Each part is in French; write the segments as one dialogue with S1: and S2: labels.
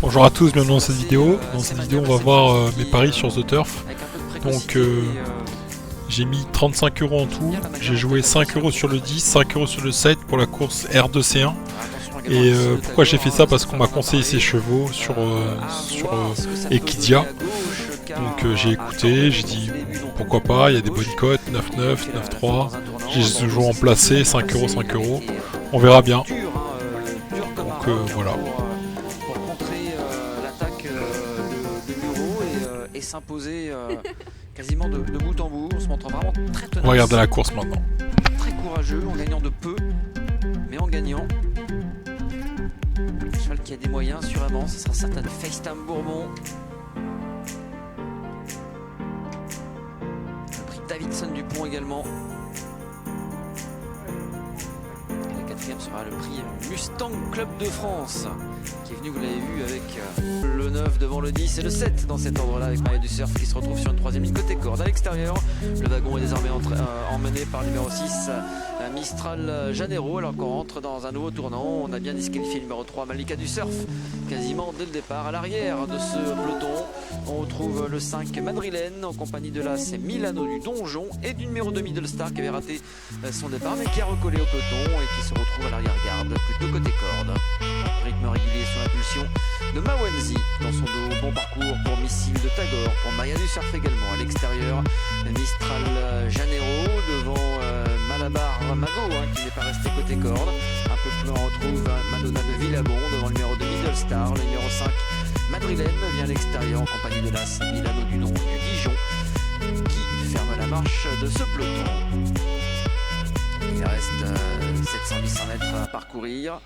S1: Bonjour à tous, bienvenue dans cette vidéo. Dans cette vidéo, on va voir mes paris sur The Turf. Donc, j'ai mis 35 € en tout. J'ai joué 5 € sur le 10, 5 € sur le 7 pour la course R2C1. Et pourquoi j'ai fait ça? Parce qu'on m'a conseillé ces chevaux sur Equidia. Donc j'ai écouté, j'ai dit pourquoi pas, il y a des bonnes cotes, 9-9, 9-3. J'ai toujours en placé, 5 €, 5 €. On verra bien. Donc voilà.
S2: Et s'imposer quasiment de bout en bout. On se montre vraiment très tenace.
S1: On va regarder la course maintenant.
S2: Très courageux, en gagnant de peu, mais en gagnant. Un cheval qui a des moyens, sûrement. Ce sera certain FaceTime Bourbon. Le prix Davidson Dupont également. La quatrième sera le prix Mustang Club de France, qui est venu, vous l'avez vu, avec le 9 devant le 10 et le 7 dans cet ordre-là, avec Maya du Surf qui se retrouve sur une troisième ligne côté corde. À l'extérieur, le wagon est désormais emmené par le numéro 6, Mistral Janeiro, alors qu'on rentre dans un nouveau tournant. On a bien disqualifié le numéro 3, Malika du Surf, quasiment dès le départ. À l'arrière de ce peloton, on retrouve le 5, Madrilène, en compagnie de l'As Milano du Donjon et du numéro 2, Middlestar, qui avait raté son départ, mais qui a recollé au peloton et qui se retrouve à l'arrière-garde, plutôt côté corde. Rythme régulier sur l'impulsion de Mawenzi dans son dos. Bon parcours pour Missile de Tagore, pour Maya du Surf également. À l'extérieur, Mistral Janeiro devant Malabar Mago, qui n'est pas resté côté corde. Un peu plus loin, on retrouve Madonna de Villabon devant le numéro 2, Middlestar. Le numéro 5, Madrilène, vient à l'extérieur en compagnie de l'As Milano du Dijon, qui ferme la marche de ce peloton. Il reste 700-800 mètres à parcourir.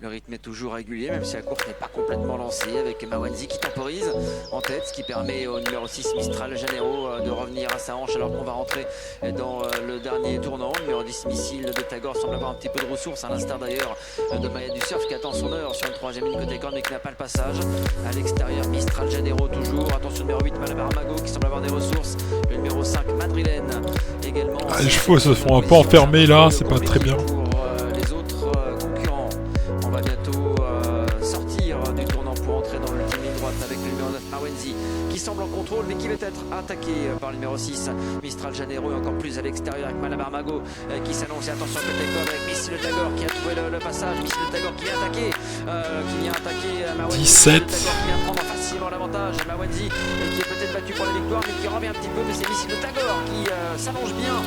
S2: Le rythme est toujours régulier, même si la course n'est pas complètement lancée, avec Mawenzi qui temporise en tête, ce qui permet au numéro 6 Mistral Janeiro de revenir à sa hanche alors qu'on va rentrer dans le dernier tournant. Le numéro 10 Missile de Tagore semble avoir un petit peu de ressources, à l'instar d'ailleurs de Maya du Surf qui attend son heure sur une troisième ligne côté corde mais qui n'a pas le passage. À l'extérieur, Mistral Janeiro toujours. Attention, numéro 8 Malabar Mago qui semble avoir des ressources. Le numéro 5 Madrilène également.
S1: Les chevaux se font un peu enfermer là, c'est pas très bien.
S2: Qui semble en contrôle mais qui va être attaqué par le numéro 6 Mistral Janeiro, et encore plus à l'extérieur avec Malabar Mago qui s'annonce. Et attention côté corde avec Missile de Tagore qui a trouvé le passage. Missile de Tagore qui vient attaquer Mawenzi.
S1: 17
S2: qui vient prendre facilement l'avantage. Mawenzi qui est peut-être battu pour la victoire mais qui revient un petit peu, mais c'est Missile de Tagore qui s'allonge bien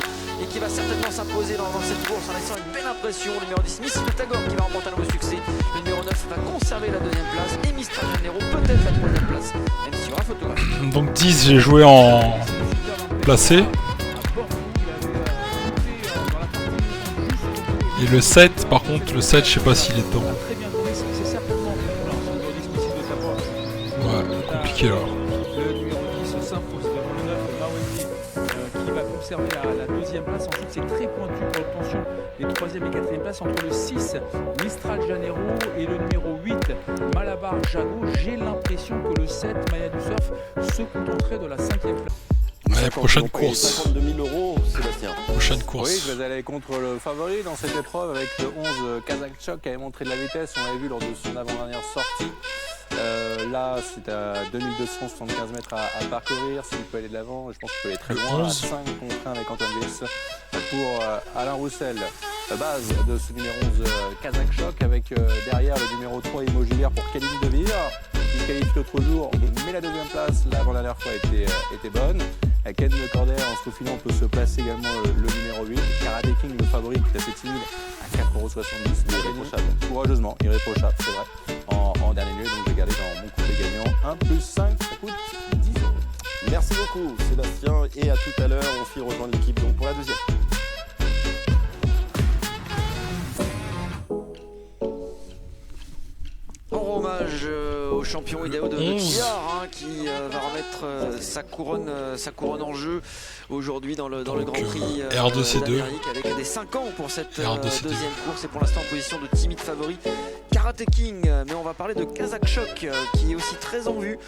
S2: et qui va certainement s'imposer dans cette course en laissant une belle impression. Le numéro 10 Missile de Tagore qui va remporter un nouveau succès. Le numéro 9 va conserver la deuxième place et Mistral Janeiro peut-être la troisième place, même si aura photo.
S1: Donc 10, j'ai joué en placé. Et le 7, par contre, le 7, je sais pas s'il est dedans. Ouais, compliqué là.
S3: Le numéro 10 s'impose devant le 9 Mawenzi qui va conserver la deuxième place. Ensuite, c'est très pointu pour l'obtention des troisième et quatrième places entre le 6 Mistral Janeiro et le numéro 8 Malabar Jago. J'ai l'impression que le 7 Maya du Surf se contenterait de la cinquième place.
S1: Allez, prochaine course.
S4: 52 000 €, Sébastien.
S1: Prochaine course.
S4: Oui, je vais aller contre le favori dans cette épreuve avec le 11 Kazakchok qui avait montré de la vitesse. On l'avait vu lors de son avant-dernière sortie. Là, c'est à 2275 mètres à parcourir. S'il peut aller de l'avant, je pense qu'il peut aller très loin. À 5 contre 1 avec Antoine Viss pour Alain Roussel. Base de ce numéro 11 Kazakchok avec derrière le numéro 3 Immobilière pour Kéline Deville. Il qualifie l'autre jour, mais la deuxième place, l'avant-dernière fois, était bonne. À Ken Le Cordaire, en se faufilant, on peut se placer également le numéro 8. Karate King, le favori, qui est assez timide, à 4,70 €. Irréprochable. Courageusement, irréprochable, c'est vrai. En dernier lieu, donc j'ai gardé dans mon couplet gagnant 1 plus 5, ça coûte 10 €.
S5: Merci beaucoup Sébastien, et à tout à l'heure. On file rejoindre l'équipe donc pour la deuxième.
S2: En hommage au champion idéal de Kiar, qui va remettre sa couronne en jeu aujourd'hui dans le Grand Prix
S1: R2C2
S2: d'Amérique, avec des 5 ans pour cette
S1: R2C2.
S2: deuxième course, et pour l'instant en position de timide favori Karate King. Mais on va parler de Kazakchok qui est aussi très en vue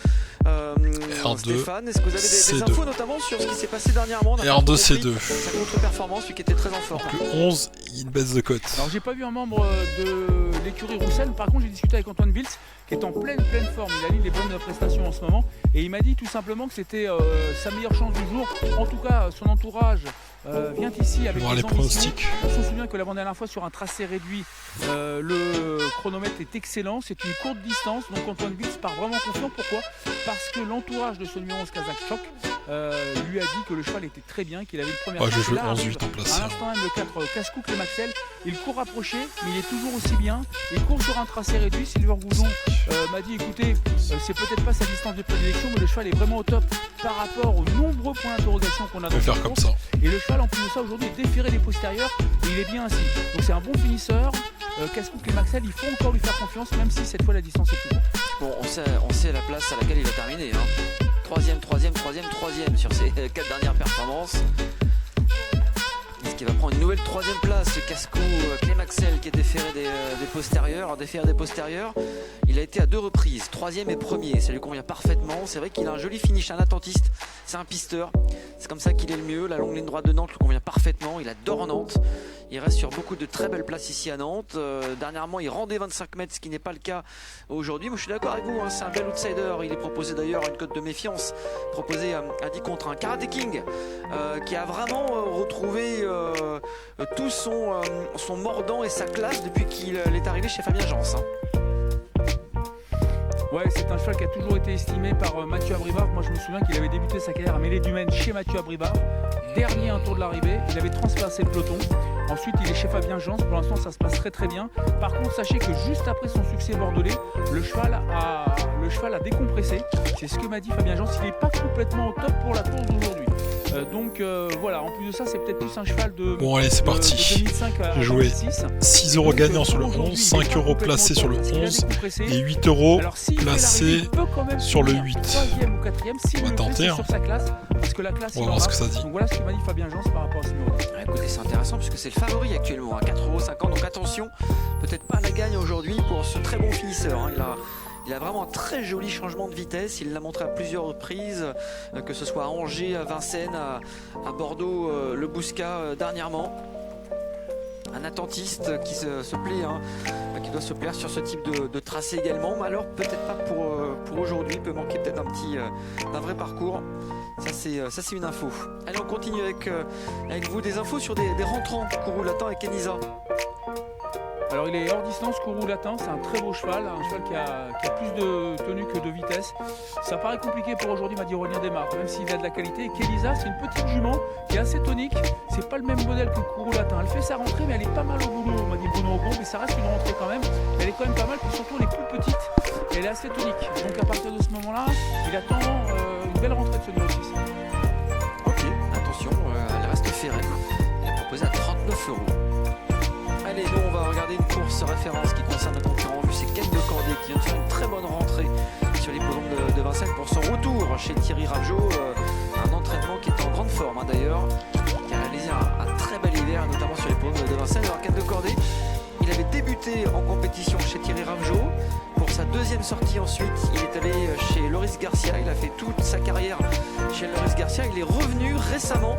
S1: R2,
S2: Stéphane, est-ce que vous avez des infos notamment sur ce qui s'est passé dernièrement?
S1: R2, C2.
S2: Sa contre-performance, lui qui était très en forme.
S1: Le 11, une baisse de cote.
S3: Alors j'ai pas vu un membre de l'écurie Roussel, par contre j'ai discuté avec Antoine Wiltz qui est en pleine forme, il a ligne les bonnes prestations en ce moment et il m'a dit tout simplement que c'était sa meilleure chance du jour. En tout cas son entourage vient ici avec
S1: les pronostics.
S3: On se souvient que l'avant-dernière fois sur un tracé réduit, le chronomètre est excellent, c'est une courte distance, donc Antoine Wiltz part vraiment confiant. Pourquoi? Parce que l'entourage de ce numéro 11 Kazakh Choc lui a dit que le cheval était très bien, qu'il avait une première
S1: Je joue
S3: place.
S1: 11-8 en place.
S3: À l'instant même le 4 Cascou Clémaxel, il court rapproché mais il est toujours aussi bien, il court sur un tracé réduit. Sylvain Goujon m'a dit écoutez, c'est peut-être pas sa distance de prédilection mais le cheval est vraiment au top par rapport aux nombreux points d'interrogation qu'on a dans
S1: faire
S3: cette
S1: comme
S3: course.
S1: ça.
S3: Et le cheval en plus de ça aujourd'hui est déféré des postérieurs et il est bien ainsi. Donc c'est un bon finisseur. Cascou Clémaxel, il faut encore lui faire confiance même si cette fois la distance est plus grande.
S2: Bon, on sait la place à laquelle il va terminer. Hein. Troisième sur ses 4 dernières performances. Est-ce qu'il va prendre une nouvelle 3e place, ce Cascou Clémaxel qui est déféré des postérieurs. Il a été à 2 reprises, 3e et 1er, ça lui convient parfaitement. C'est vrai qu'il a un joli finish, un attentiste, c'est un pisteur. C'est comme ça qu'il est le mieux. La longue ligne droite de Nantes lui convient parfaitement. Il adore Nantes. Il reste sur beaucoup de très belles places ici à Nantes. Dernièrement, il rendait 25 mètres, ce qui n'est pas le cas aujourd'hui. Moi, je suis d'accord avec vous. Hein, c'est un bel outsider. Il est proposé d'ailleurs à une cote de méfiance, proposé à 10 contre 1. Karate King, qui a vraiment retrouvé tout son mordant et sa classe depuis qu'il est arrivé chez Fabien Jans. Hein.
S3: Ouais, c'est un cheval qui a toujours été estimé par Mathieu Abrivard. Moi, je me souviens qu'il avait débuté sa carrière à Mêlée du Maine chez Mathieu Abrivard. Dernier un tour de l'arrivée, il avait transpercé le peloton. Ensuite, il est chez Fabien Jans. Pour l'instant, ça se passe très bien. Par contre, sachez que juste après son succès bordelais, le cheval a décompressé. C'est ce que m'a dit Fabien Jans. Il n'est pas complètement au top pour la course d'aujourd'hui. Donc voilà, en plus de ça, c'est peut-être plus un cheval de.
S1: Bon, allez, c'est parti. J'ai joué 6 € gagnants sur le 11, 5 € placés sur le 11 et 8 € placés sur le 8. On va tenter. Hein. On va voir ce que ça dit.
S3: Donc voilà ce que m'a dit Fabien Jans par rapport à ce numéro.
S2: Écoutez, c'est intéressant puisque c'est le favori actuellement, à 4,50 €. Donc attention, peut-être pas la gagne aujourd'hui pour ce très bon finisseur. Hein. Il a vraiment un très joli changement de vitesse. Il l'a montré à plusieurs reprises, que ce soit à Angers, à Vincennes, à Bordeaux, le Bouscat dernièrement. Un attentiste qui se plaît, hein, qui doit se plaire sur ce type de tracé également. Mais alors peut-être pas pour aujourd'hui. Il peut manquer peut-être d'un vrai parcours. Ça c'est une info. Allez, on continue avec vous des infos sur des rentrants. Kourou Latin et Kenisa.
S3: Alors il est hors distance, Kourou Latin, c'est un très beau cheval, un cheval qui a plus de tenue que de vitesse. Ça paraît compliqué pour aujourd'hui, m'a dit Aurélien Desmar, même s'il a de la qualité. Et Kelisa, c'est une petite jument qui est assez tonique, c'est pas le même modèle que Kourou Latin. Elle fait sa rentrée, mais elle est pas mal au boulot, m'a dit Bruno Augon, mais ça reste une rentrée quand même. Elle est quand même pas mal, puis surtout elle est plus petite et elle est assez tonique. Donc à partir de ce moment-là, il attend une belle rentrée de ce numéro 6.
S2: Ok, attention, elle reste féraine. Elle est proposée à 39 €. Allez, nous on va regarder une course référence qui concerne le concurrent. Vu c'est Ken de Corday qui vient de faire une très bonne rentrée sur l'hippodrome de Vincennes pour son retour chez Thierry Ravejeau. Un entraînement qui est en grande forme hein, d'ailleurs, qui a réalisé un très bel hiver, notamment sur l'hippodrome de Vincennes. Alors Ken de Corday, il avait débuté en compétition chez Thierry Ravejeau. Pour sa 2e sortie ensuite, il est allé chez Loris Garcia. Il a fait toute sa carrière chez Loris Garcia. Il est revenu récemment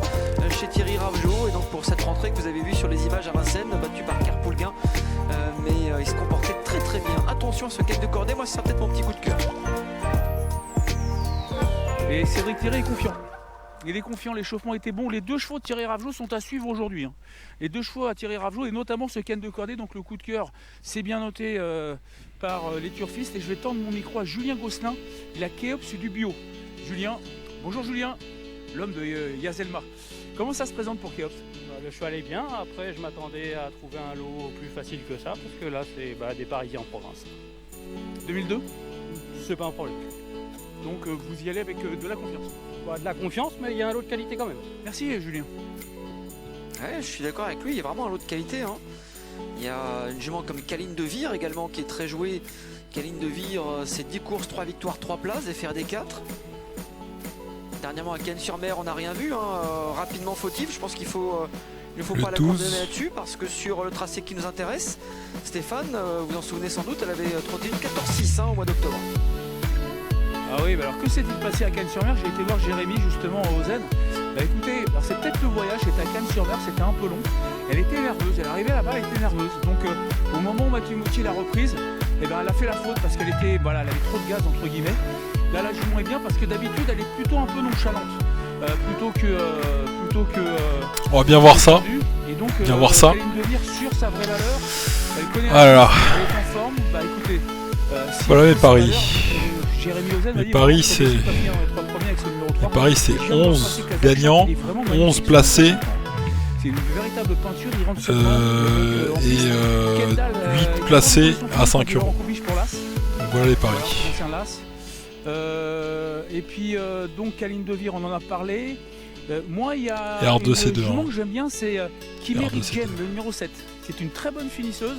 S2: chez Thierry Ravejeau. Et donc pour cette rentrée que vous avez vue sur les images à Vincennes, battu par Kerpoulguin. Mais il se comportait très bien. Attention à ce Ken de Corday, moi c'est peut-être mon petit coup de cœur.
S3: Et Cédric Thierry est confiant. Il est confiant, l'échauffement était bon. Les 2 chevaux de Thierry Ravejeau sont à suivre aujourd'hui. Hein. Les 2 chevaux à Thierry Ravejeau et notamment ce Ken de Corday. Donc le coup de cœur, c'est bien noté par les turfistes. Et je vais tendre mon micro à Julien Gosselin. Il a Kéops du bio. Julien, bonjour Julien, l'homme de Yazelma. Comment ça se présente pour Kéops?
S6: Le cheval est bien. Après, je m'attendais à trouver un lot plus facile que ça. Parce que là, c'est des Parisiens en province.
S3: 2002?
S6: C'est pas un problème.
S3: Donc vous y allez avec de la confiance.
S6: De la confiance, mais il y a un lot de qualité quand même.
S3: Merci Julien.
S2: Ouais, je suis d'accord avec lui, il y a vraiment un lot de qualité. Hein. Il y a une jument comme Caline de Vire également qui est très jouée. Caline de Vire, c'est 10 courses, 3 victoires, 3 places, FRD 4. Dernièrement à Cannes-sur-Mer, on n'a rien vu. Hein. Rapidement fautif, je pense qu'il faut... Il ne faut pas la condamner là-dessus parce que sur le tracé qui nous intéresse, Stéphane, vous en souvenez sans doute, elle avait trotté une 14-6 hein, au mois d'octobre.
S3: Ah oui, bah alors que s'est-il passé à Cannes-sur-Mer? J'ai été voir Jérémy justement au Zen. Bah écoutez, alors c'est peut-être le voyage, c'était à Cannes-sur-Mer, c'était un peu long. Elle était nerveuse, elle arrivait là-bas, elle était nerveuse. Donc au moment où Mathieu Moutier l'a reprise, eh ben, elle a fait la faute parce qu'elle était, voilà, elle avait trop de gaz entre guillemets. Là la jument est bien parce que d'habitude elle est plutôt un peu nonchalante. Plutôt que
S1: On va bien voir ça.
S3: Et donc
S1: Bien voir ça.
S3: Caline de Vire sur sa vraie valeur. Elle connaît
S1: Ah là là.
S3: elle est en forme. Bah écoutez, si
S1: Voilà
S3: elle
S1: mes
S3: fait sa
S1: paris.
S3: valeur, Jérémy Ozen m'a
S1: Les
S3: dit,
S1: paris,
S3: bon,
S1: c'est-
S3: faut pas finir dans les 3 premiers avec ce numéro 3.
S1: Les paris, c'est
S3: Et je viens de
S1: 11
S3: repasser Kazakhstan,
S1: gagnants,
S3: il est vraiment
S1: 11
S3: magnifique.
S1: placés.
S3: C'est une véritable peinture, il rentre sur le point.
S1: Et
S3: Kendall,
S1: 8 placés à 5
S3: euros.
S1: €. Voilà les paris.
S3: Et puis donc Caline de Vire, on en a parlé. Moi il y a
S1: Et R2, c'est
S3: une
S1: deux,
S3: jument
S1: hein.
S3: que j'aime bien, c'est Kimeri
S1: R2, c'est
S3: Jem,
S1: deux.
S3: le numéro 7. C'est une très bonne finisseuse.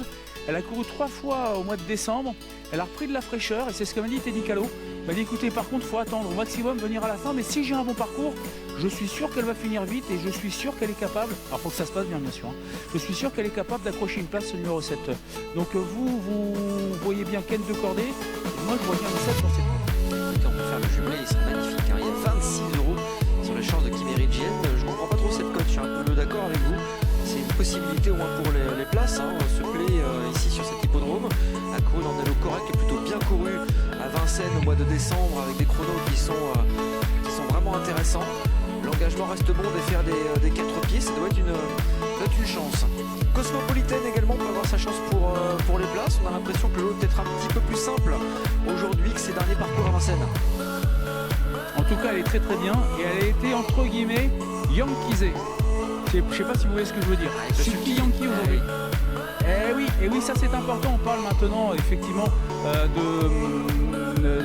S3: Elle a couru 3 fois au mois de décembre. Elle a repris de la fraîcheur et c'est ce que m'a dit Teddy Callot. Il m'a dit écoutez, par contre, il faut attendre au maximum, venir à la fin. Mais si j'ai un bon parcours, je suis sûr qu'elle va finir vite et je suis sûr qu'elle est capable. Alors, il faut que ça se passe bien, bien sûr. Hein. Je suis sûr qu'elle est capable d'accrocher une place, ce numéro 7. Donc, vous voyez bien Ken de Cordée. Et moi, je vois bien le 7 dans cette course.
S2: Quand on peut faire le jumelé, ils sont magnifiques. Hein. Il y a 26 € sur les chances de Kimeri Jem. Je ne comprends pas trop cette cote, je suis un peu d'accord avec vous. C'est une possibilité au moins pour les places. Hein. Ce play ici sur cet hippodrome a couru dans des lots corrects et plutôt bien couru à Vincennes au mois de décembre avec des chronos qui sont vraiment intéressants. L'engagement reste bon de faire des 4 pieds, ça doit être une chance. Cosmopolitaine également peut avoir sa chance pour les places. On a l'impression que le lot est peut-être un petit peu plus simple aujourd'hui que ses derniers parcours à Vincennes.
S3: En tout cas, elle est très très bien et elle a été entre guillemets yankisée. Je sais pas si vous voyez ce que je veux dire.
S2: Avec le
S3: Suki
S2: sulky.
S3: Yankee aujourd'hui. Et oui, ça c'est important. On parle maintenant effectivement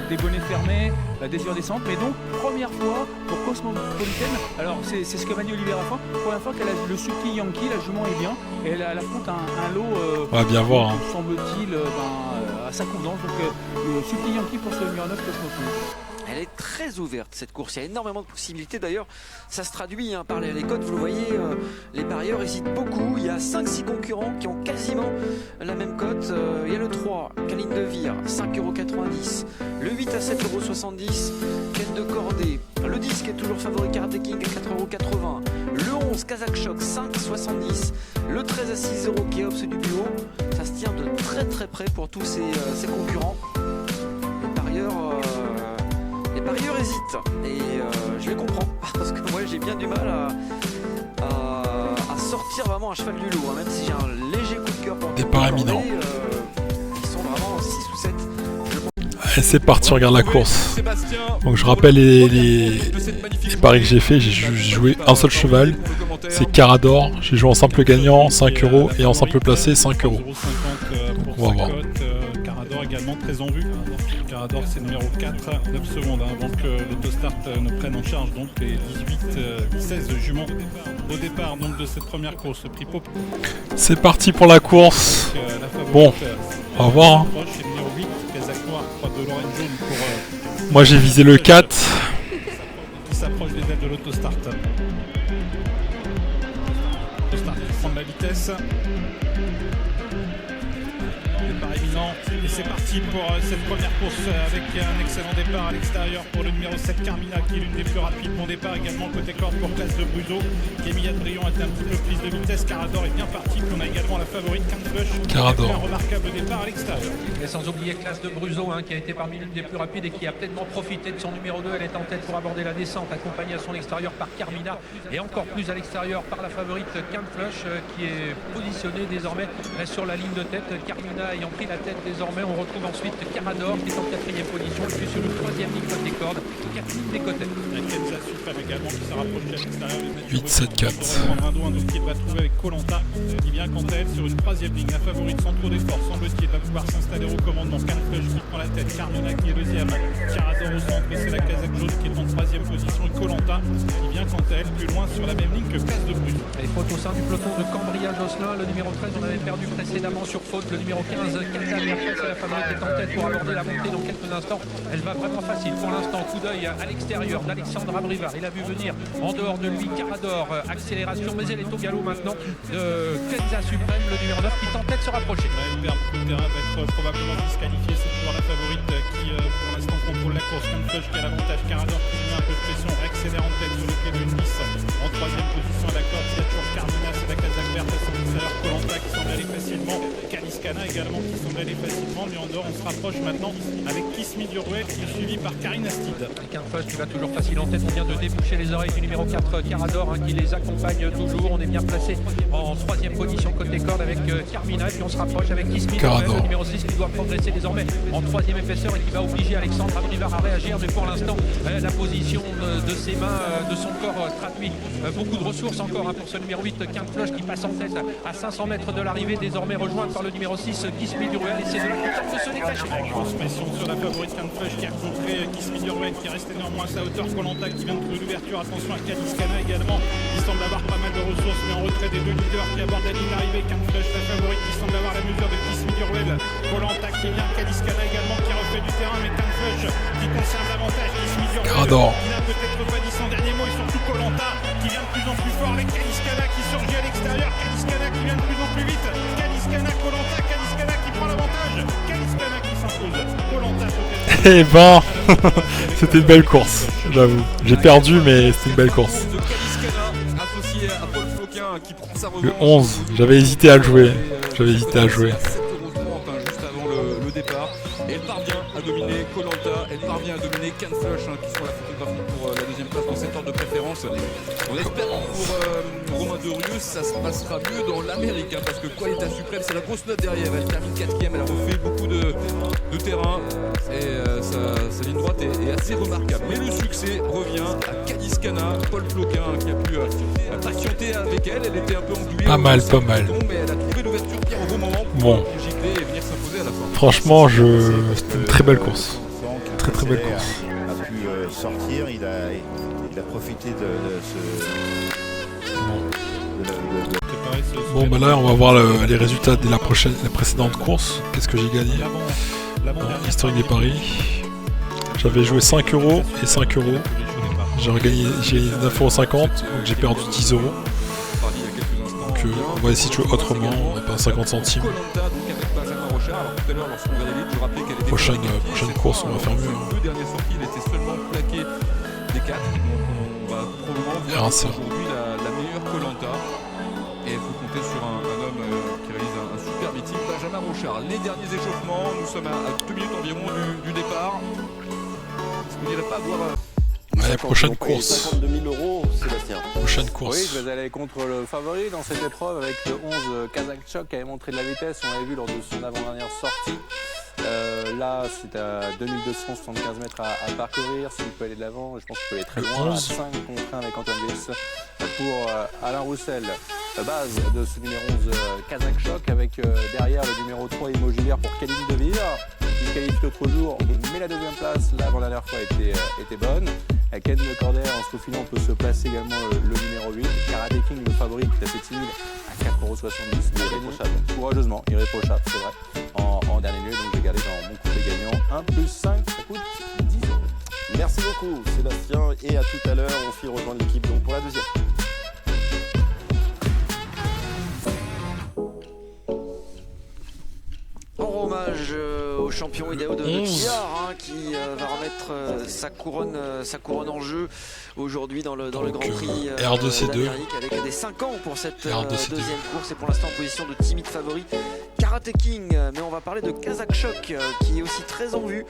S3: des bonnets fermés, la désir descente. Mais donc, première fois pour Cosmopolitaine, alors c'est ce que m'a dit Olivier Raffin, première fois qu'elle a le Suki Yankee, la jument est bien. Et elle affronte un lot,
S1: On va bien voir. Hein.
S3: semble-t-il, à sa convenance. Donc, le Suki Yankee pour ce numéro 9 Cosmopolitaine.
S2: Elle est très ouverte cette course, il y a énormément de possibilités d'ailleurs, ça se traduit par les cotes, vous le voyez, les parieurs hésitent beaucoup, il y a 5-6 concurrents qui ont quasiment la même cote, il y a le 3, Caline de Vire, 5,90 €, le 8 à 7,70 €, Ken de Cordée, le 10 qui est toujours favori Karate King à 4,80 €, le 11 Kazakh Shock 5,70 €, le 13 à 6 € qui est Ops du Bureau, ça se tient de très très près pour tous ces concurrents, les parieurs hésitent et je les comprends parce que moi j'ai bien du mal à sortir vraiment un cheval du lot, hein, même si j'ai un léger coup de cœur pour
S1: Départ éminent.
S2: qui sont vraiment 6 ou 7.
S1: Allez, c'est parti, on regarde la course. Donc je rappelle les paris que j'ai fait. J'ai joué un seul cheval, c'est Carador. J'ai joué en simple gagnant 5 € et en simple placé 5 €.
S7: Donc
S1: on va voir.
S7: Carador également très en vue. Carador c'est numéro 4, 9 secondes avant que l'autostart ne prenne en charge donc les 16 juments au départ donc de cette première course. Prix Pop.
S1: C'est parti pour la course.
S7: La favorite,
S1: Bon, on va voir. Hein.
S7: c'est numéro 8, Kazakh Noir, 3 de Lorraine Jaune pour
S1: Moi j'ai visé le 4.
S7: qui s'approche des ailes de l'autostart. L'autostart qui prend de la vitesse. Départ éminent et c'est parti pour cette première course avec un excellent départ à l'extérieur pour le numéro 7 Carmina qui est l'une des plus rapides. Bon départ également côté corde pour Classe de Bruzo. Camilla Brion était un petit peu prise de vitesse. Carador est bien parti. Puis on a également la favorite Can Flush.
S1: Carador.
S7: Un remarquable départ à l'extérieur.
S8: Et sans oublier Classe de Bruzo qui a été parmi l'une des plus rapides et qui a pleinement profité de son numéro 2. Elle est en tête pour aborder la descente, accompagnée à son extérieur par Carmina et encore plus à l'extérieur par la favorite Can Flush qui est positionnée désormais sur la ligne de tête. Carmina ayant pris la tête désormais, on retrouve ensuite Carador qui est en 4e position et puis sur le 3e ligne côté corde, Catherine Descotet.
S7: Kenza Suprême également qui s'est rapproché à l'extérieur.
S1: 8, 7, 4.
S7: Prendre un doigt qu'il va trouver avec Colanta qui vient quant à elle sur une 3e ligne. La favorite sans trop d'effort semble-t-il va pouvoir s'installer au commandement. Can Flush qui prend la tête, Carmina qui est 2e, Carador au centre et c'est la Kazakh Jaune qui est en 3e position et Colanta qui vient quant à elle plus loin sur la même ligne que Classe de Bruzo.
S8: Et faute au sein du peloton de Cambria-Josselin, le numéro 13 on avait perdu précédemment sur faute, le numéro 15 Kata Merkel, c'est la favorite est en tête pour aborder la montée dans quelques instants. Elle va vraiment facile pour l'instant, coup d'œil à l'extérieur d'Alexandre Abriva, il a vu venir en dehors de lui Carador, accélération mais elle est au galop maintenant de Kenza Suprême, le numéro 9 qui est en tête de se rapprocher.
S7: Il perd beaucoup de terrain, va être probablement disqualifié. C'est toujours la favorite qui pour l'instant contrôle la course. Canflush qui a l'avantage. Carador qui met un peu de pression, réaccélère en tête sur le pied de Nice. En troisième position à la corde, il y a toujours Carmina, c'est la Kazakh verte à son extérieur. Colanta qui semble aller facilement. Kaliskana également qui semble aller facilement. Mais en dehors, on se rapproche maintenant avec Kismi Duruel qui est suivi par Karine Astide.
S8: Canflush qui va toujours facile en tête. On vient de déboucher les oreilles du numéro 4 Carador qui les accompagne toujours. On est bien placé en troisième position côté corde avec Carmina. Et puis on se rapproche avec Kismi Duruel, le numéro 6 qui doit progresser désormais en troisième épaisseur et qui va obliger Alexandre Abrivard à réagir. Mais pour l'instant, la position de ses mains, de son corps traduit beaucoup de ressources encore pour ce numéro 8 Canflush qui passe en tête à 500 mètres de l'arrivée, désormais rejoint par le numéro 6 Kismi Duruel. Et c'est de là qu'il tente de se décacher.
S7: Grosse pression sur la favorite Canflush qui a contré Kismi Duruel qui est resté néanmoins à sa hauteur. Colanta qui vient de trouver l'ouverture. Attention à Kaliskana également qui semble avoir pas mal de ressources mais en retrait des deux leaders qui abordent la ligne d'arrivée. Canflush la favorite qui semble avoir la mesure de Kismi Duruel. Colanta qui vient, Kaliskana également qui refait du terrain mais Canflush qui conserve l'avantage. Kismi Duruel qui n'a peut-être pas dit son dernier mot et surtout Colanta qui vient de plus en plus fort avec Kaliskana qui surgit à l'extérieur. Kaliskana qui vient de plus en plus vite. Kaliskana, Colanta, Kaliskana qui prend l'avantage. Kaliskana qui s'impose. Colanta peut-être.
S1: Eh ben, c'était une belle course, j'avoue. J'ai perdu, mais c'était une belle course. Le 11, j'avais hésité à le jouer.
S9: Juste avant le départ. Et elle parvient à dominer Colanta, elle parvient à dominer Canflush qui sont la photographie pour la deuxième place dans cette ordre de préférence. On espère pour Romain Derieux ça se passera mieux dans l'Amérique parce que Qualita Supreme c'est la grosse note derrière, elle termine 4ème, elle a refait beaucoup de terrain et sa ligne droite est assez remarquable. Mais le succès revient à Kaliskana, Paul Floquin qui a pu patienter avec elle était un peu engluée.
S1: Pas mal.
S9: Mais elle a trouvé l'ouverture bien au bon moment pour gicler et venir s'imposer à la fin.
S1: Franchement, c'était une très belle course. Très belle course.
S10: A pu sortir, il a profité de ce...
S1: Bon bah là on va voir les résultats de la précédente course. Qu'est-ce que j'ai gagné dans l'historique des paris? J'avais joué 5 € et 5 €. J'ai gagné 9,50 €, donc j'ai perdu 10 €. Donc on va essayer de jouer autrement, on va pas 50 centimes. Prochaine course, on va faire mieux.
S9: Deux dernières sorties, il était seulement plaqué des 4. Donc on va probablement voir aujourd'hui la meilleure Colanta. Et il faut compter sur un homme qui réalise un super meeting, Benjamin Rochard. Les derniers échauffements, nous sommes à 2 minutes environ du départ. Est-ce qu'on n'irait pas voir...
S1: Allez, prochaine course.
S5: 52 000 €, Sébastien.
S1: Prochaine course.
S4: Oui, je vais aller contre le favori dans cette épreuve avec le 11 Kazakh Choc qui avait montré de la vitesse. On l'avait vu lors de son avant-dernière sortie. Là, c'est à 2275 mètres à parcourir. S'il peut aller de l'avant, je pense qu'il peut aller très loin. À 5 contre 1 avec Antoine Wills pour Alain Roussel. Base de ce numéro 11 Kazakh Choc avec derrière le numéro 3 Immobilière pour Kéline Deville qui se qualifie l'autre jour, mais la deuxième place l'avant-dernière fois était bonne. Ken Le Cordaire en se faufilant peut se placer également le numéro 8. Karate King, le favori, qui est assez timide à 4,70 €. Irréprochable. Courageusement, irréprochable, c'est vrai. En dernier lieu, donc j'ai gardé dans mon couplet gagnant 1 + 5, ça coûte 10 €.
S5: Merci beaucoup Sébastien et à tout à l'heure, on s'y rejoint l'équipe donc pour la deuxième.
S2: En hommage au champion Idaho de Kiar qui va remettre sa couronne en jeu aujourd'hui dans le Grand Prix d'Amérique avec des 5 ans pour cette deuxième course et pour l'instant en position de timide favori Karate King. Mais on va parler de Kazakh Choc qui est aussi très en vue.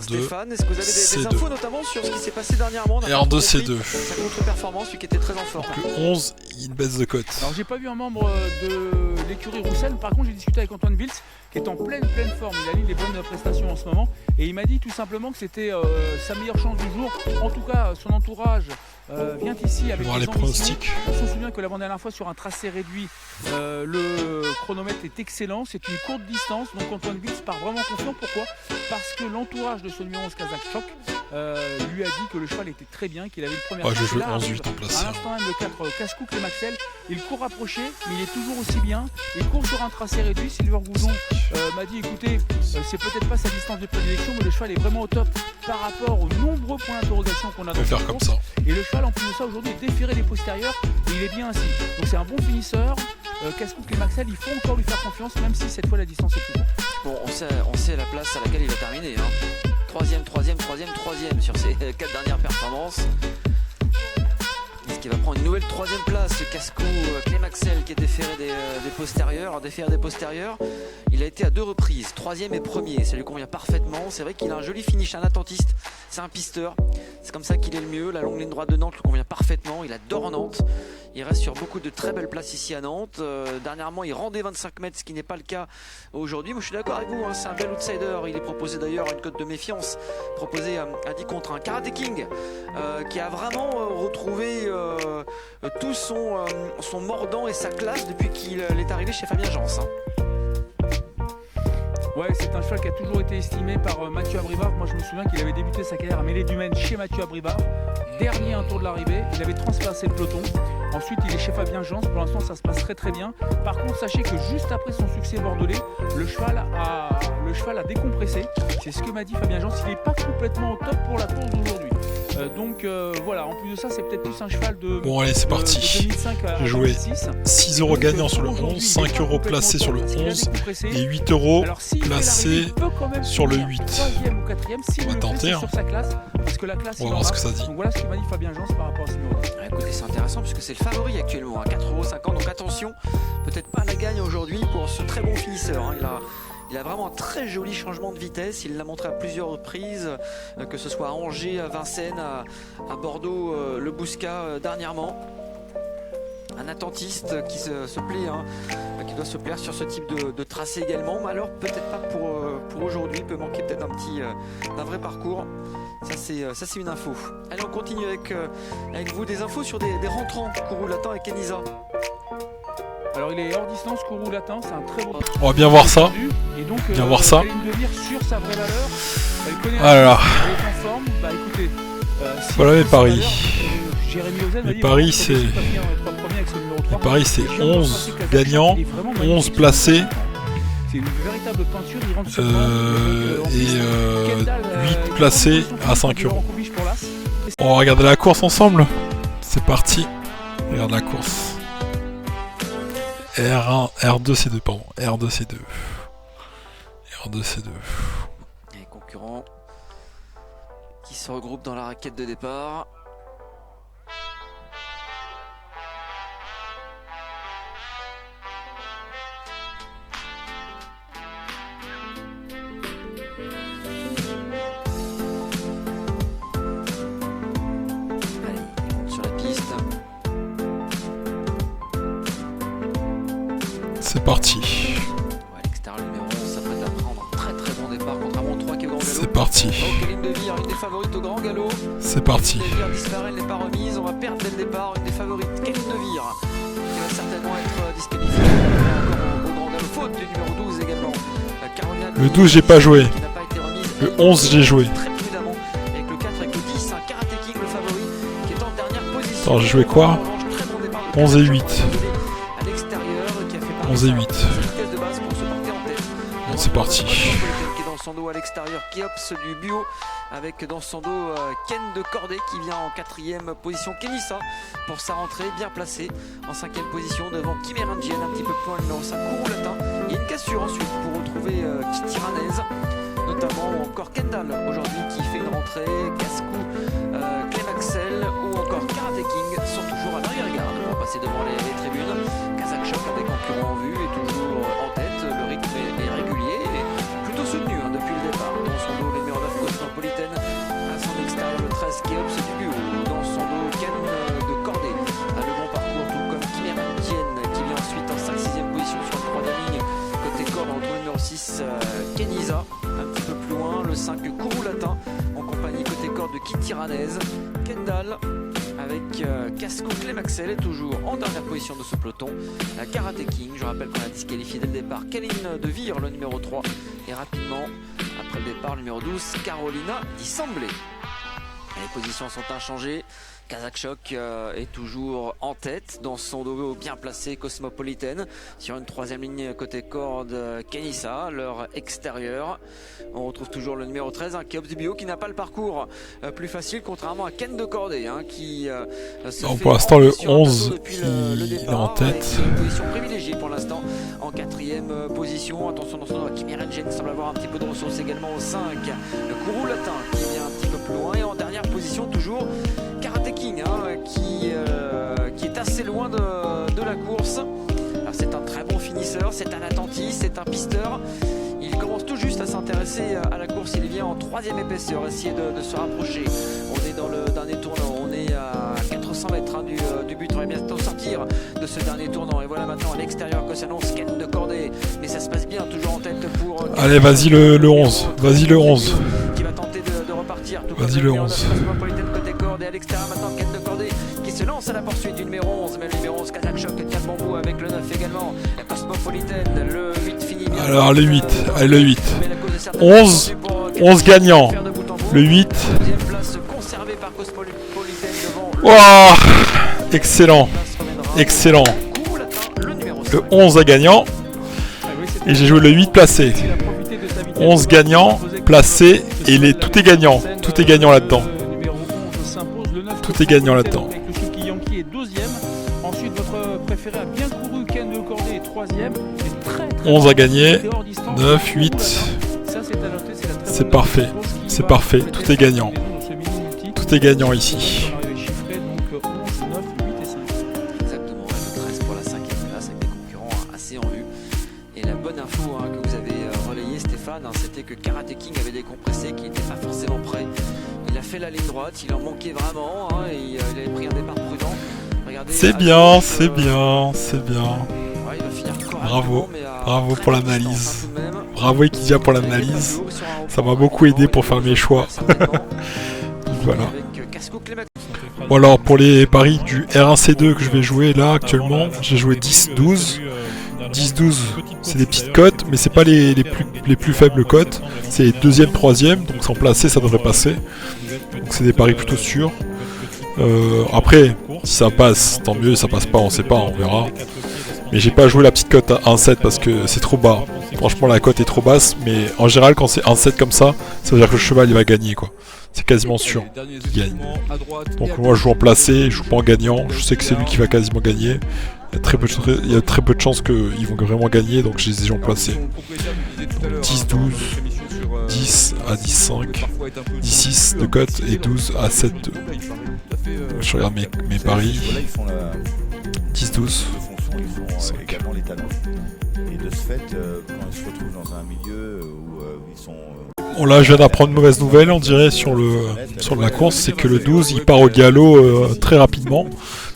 S2: Stéphane, est-ce que vous avez des infos notamment sur ce qui s'est passé dernièrement?
S1: R2 C2.
S2: Sa contre-performance, lui qui était très en forme.
S1: Le 11, il baisse de cote.
S3: Alors j'ai pas vu un membre de l'écurie Roussel, par contre j'ai discuté avec Antoine Wills qui est en pleine forme, il allie les bonnes prestations en ce moment et il m'a dit tout simplement que c'était sa meilleure chance du jour. En tout cas son entourage vient ici avec
S1: les pronostics.
S3: On se souvient que l'avant-dernière fois sur un tracé réduit le chronomètre est excellent, c'est une courte distance, donc Antoine Wills part vraiment confiant. Pourquoi? Parce que l'entourage de ce numéro 11 Kazakh Choc lui a dit que le cheval était très bien, qu'il avait le premier
S1: je joue 11-8 en place.
S3: À l'instant même le 4 Casse-Cook et Maxel, il court rapproché mais il est toujours aussi bien, il court sur un tracé réduit. Silver Goudon m'a dit écoutez, c'est peut-être pas sa distance de prédilection mais le cheval est vraiment au top par rapport aux nombreux points d'interrogation qu'on a dans
S1: faire comme ça.
S3: Et le cheval en plus de ça aujourd'hui est déféré des postérieurs et il est bien ainsi. Donc c'est un bon finisseur, Cascou Clémaxel, il faut encore lui faire confiance, même si cette fois la distance est plus courte.
S2: Bon, on sait la place à laquelle il va terminer. Hein. Troisième sur ses 4 dernières performances. Est-ce qu'il va prendre une nouvelle 3e place, ce Cascou Clémaxel qui est déféré des postérieurs. Il a été à 2 reprises, 3e et 1er, ça lui convient parfaitement. C'est vrai qu'il a un joli finish, un attentiste, c'est un pisteur. C'est comme ça qu'il est le mieux. La longue ligne droite de Nantes lui convient parfaitement. Il adore Nantes. Il reste sur beaucoup de très belles places ici à Nantes. Dernièrement, il rendait 25 mètres, ce qui n'est pas le cas aujourd'hui. Moi, je suis d'accord avec vous, hein, c'est un bel outsider. Il est proposé d'ailleurs une cote de méfiance, proposé à 10 contre 1. Karate King, qui a vraiment retrouvé tout son mordant et sa classe depuis qu'il est arrivé chez Fabien Jans. Hein.
S3: Ouais, c'est un cheval qui a toujours été estimé par Mathieu Abrivard. Moi, je me souviens qu'il avait débuté sa carrière à Mêlée du Maine chez Mathieu Abrivard. Dernier un tour de l'arrivée, il avait transplacé le peloton. Ensuite, il est chez Fabien Jans. Pour l'instant, ça se passe très très bien. Par contre, sachez que juste après son succès bordelais, le cheval a décompressé. C'est ce que m'a dit Fabien Jans. Il n'est pas complètement au top pour la course d'aujourd'hui. Donc voilà, en plus de ça, c'est peut-être plus un cheval de.
S1: Bon, allez, c'est parti. J'ai joué 6 € gagnants sur le 11, 5 € placés sur le 11 et 8 € placés sur le 8. On va tenter. Hein. On va voir ce que ça dit.
S3: Donc voilà ce que m'a dit Fabien Jans par rapport à ce numéro.
S2: Écoutez, c'est intéressant puisque c'est le favori actuellement, à 4,50 €. Donc attention, peut-être pas la gagne aujourd'hui pour ce très bon finisseur. Hein. Il a vraiment un très joli changement de vitesse. Il l'a montré à plusieurs reprises, que ce soit à Angers, à Vincennes, à Bordeaux, le Bouscat dernièrement. Un attentiste qui se plaît, hein, qui doit se plaire sur ce type de tracé également. Mais alors peut-être pas pour aujourd'hui. Il peut manquer peut-être d'un vrai parcours. Ça c'est une info. Allez, on continue avec vous des infos sur des rentrants. Kourou Latin et Kenisa.
S3: Alors il est hors distance, Kourou Latin, c'est un très bon.
S1: On va bien voir ça.
S3: Et donc,
S1: bien voir ça.
S3: Sur sa vraie valeur. Elle connaît
S1: alors.
S3: Elle est en forme. Bah écoutez.
S1: Voilà mes paris.
S3: Mes
S1: paris c'est 11 gagnants, 11 placés.
S3: C'est une véritable peinture, il rentre sur
S1: et 8 placés à 5 €. On va regarder la course ensemble. C'est parti. Regarde la course. R1, R2, C2, pardon. R2, C2. R2, C2.
S2: Les concurrents qui se regroupent dans la raquette de départ.
S1: C'est parti.
S2: Ouais, l'extérieur numéro 11 s'apprête à prendre un très très bon départ contre un Mont 3 qui est au grand galop.
S1: C'est parti.
S2: Kéline de Vire, une des favorites au grand galop.
S1: C'est parti.
S2: Kéline de Vire disparaît, elle n'est pas remise. On va perdre dès le départ une des favorites, Kéline de Vire, qui va certainement être disqualifiée. Encore au grand galop. Faute du numéro 12 également. Carolina
S1: le 12 j'ai pas joué.
S2: Qui n'a pas été remise.
S1: Le 11 j'ai joué.
S2: Très prudemment. Avec le 4, avec le 10, un Karate King, le favori, qui est en dernière position.
S1: Attends, j'ai joué quoi? 11 et 8. 11 et 8. Bon, c'est parti.
S2: Qui est dans son dos à l'extérieur, Kiops du Bio, avec dans son dos Ken de Corday qui vient en 4e position. Kenisa pour sa rentrée, bien placé en 5e position devant Kimerangien, un petit peu plus loin le numéro 5, Kourou Latin. Il y a une cassure ensuite pour retrouver Kitty Ranez, notamment, ou encore Kendall aujourd'hui qui fait une rentrée, Cascou, Clémaxel ou encore Karate King sont toujours à l'arrière-garde pour passer devant les tribunes. Kazakh Choc a des concurrents en vue et toujours en tête. Le rythme est régulier et plutôt soutenu depuis le départ. Dans son dos, le numéro 9 Cosmopolitaine, à son extérieur le 13 Keops du Bureau. Dans son dos, Ken de Corday a le bon parcours, tout comme Kimerangien qui vient ensuite en 5-6e position sur la 3e ligne. Côté corde, on retrouve le numéro 6 Kenisa, un petit peu plus loin, le 5 Kourou Latin en compagnie côté corde de Kitty Ranez. Kendall avec Cascou Clémaxel est toujours en dernière position de ce peloton. La Karate King, je rappelle qu'on a disqualifié dès le départ Kéline de Vire, le numéro 3, et rapidement après le départ le numéro 12 Carolina Dissemblé. Les positions sont inchangées. Kazakh Choc est toujours en tête dans son dos bien placé Cosmopolitan. Sur une troisième ligne côté corde, Kenissa, leur extérieur. On retrouve toujours le numéro 13, Keops du Bio, qui n'a pas le parcours plus facile, contrairement à Ken de Cordé, qui
S1: pour l'instant le 11 il est en tête.
S2: Une position privilégiée pour l'instant en quatrième position. Attention dans son dos, Kimi Rengen semble avoir un petit peu de ressources également au 5. Le Kourou Latin qui vient un petit peu plus loin, et en dernière position toujours Karate King qui est assez loin de la course. Alors c'est un très bon finisseur, c'est un attentif, c'est un pisteur. Il commence tout juste à s'intéresser à la course, il vient en troisième épaisseur, essayer de se rapprocher. On est dans le dernier tournant, on est à 400 mètres du but, on va bientôt sortir de ce dernier tournant. Et voilà maintenant à l'extérieur que s'annonce Ken de Cordé, mais ça se passe bien, toujours en tête pour...
S1: Allez, vas-y le 11, vas-y le 11.
S2: Qui va tenter de repartir.
S1: Vas-y le 11.
S2: Côté corde, et à l'extérieur maintenant Ken de Cordé qui se lance à la poursuite du numéro 11, mais le numéro 11 Kazakh Choc tient bon bout avec le 9 également. La Cosmopolitan, le 8 finit bien.
S1: Alors le 8, allez le 8. 11 gagnants. Le 8.
S2: Deuxième place conservée par Cosmopolitan devant
S1: Waouh, excellent. Excellent. Le 11 est gagnant. Et j'ai joué le 8 placé. 11 gagnants, placé, et tout est gagnant. Tout est gagnant là-dedans. Tout est gagnant là-dedans.
S3: Le Suzuki Yankee est deuxième. Ensuite, votre préféré a bien couru, Ken de Cordé est troisième.
S1: 11 à gagner. 9, 8. C'est parfait. C'est parfait. Tout est gagnant. Tout est gagnant ici.
S2: exactement le 13 pour la 5e place avec des concurrents assez en vue. Et la bonne info que vous avez relayée, Stéphane, c'était que Karate King avait décompressé, qu'il n'était pas forcément prêt. Il a fait la ligne droite, il en manquait vraiment, et il avait pris un départ prudent.
S1: C'est bien, c'est bien, c'est bien.
S2: Ouais, il va finir
S1: bravo, bravo pour l'analyse. Bravo Ekidia pour l'analyse. Ça m'a beaucoup aidé pour faire mes choix. Voilà. Bon alors pour les paris du R1C2 que je vais jouer là actuellement, j'ai joué 10-12. 10-12 c'est des petites cotes, mais c'est pas les plus faibles cotes. C'est les deuxième, troisième, donc sans placer ça devrait passer. Donc c'est des paris plutôt sûrs. Après, si ça passe, tant mieux, ça passe pas, on sait pas, on verra. Mais j'ai pas joué la petite cote à 1-7 parce que c'est trop bas. Franchement la cote est trop basse, mais en général quand c'est 1-7 comme ça veut dire que le cheval il va gagner quoi. C'est quasiment sûr qu'il gagne. Donc moi je joue en placé, je joue pas en gagnant, je sais que c'est lui qui va quasiment gagner. Il y a très peu de chances qu'ils vont vraiment gagner, donc je les ai en placé. 10-12, 10 à 10-5, 10-6 de cote et 12 à 7-2. Je regarde mes paris. 10-12.
S10: Ils ont également les talents. Et de ce fait, quand ils se retrouvent dans un milieu où ils sont...
S1: Bon là je viens d'apprendre une mauvaise nouvelle on dirait sur la course, c'est que le 12 il part au galop très rapidement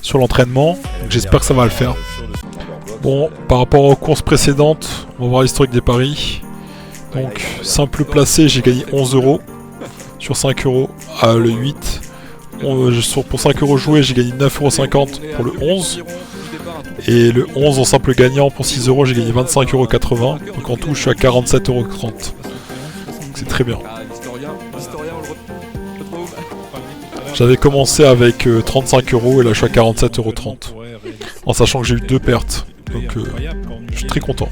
S1: sur l'entraînement, donc j'espère que ça va le faire. Bon, par rapport aux courses précédentes, on va voir l'historique des paris. Donc simple placé, j'ai gagné 11 € sur 5 € à le 8. Pour 5 € joués, j'ai gagné 9,50 € pour le 11. Et le 11 en simple gagnant pour 6 €, j'ai gagné 25,80 €. Donc en tout, je suis à 47,30 €. C'est très bien. J'avais commencé avec 35 € et là je suis à 47,30 €. En sachant que j'ai eu 2 pertes. Donc je suis très content.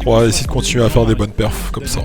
S1: On va essayer de continuer à faire des bonnes perfs comme ça.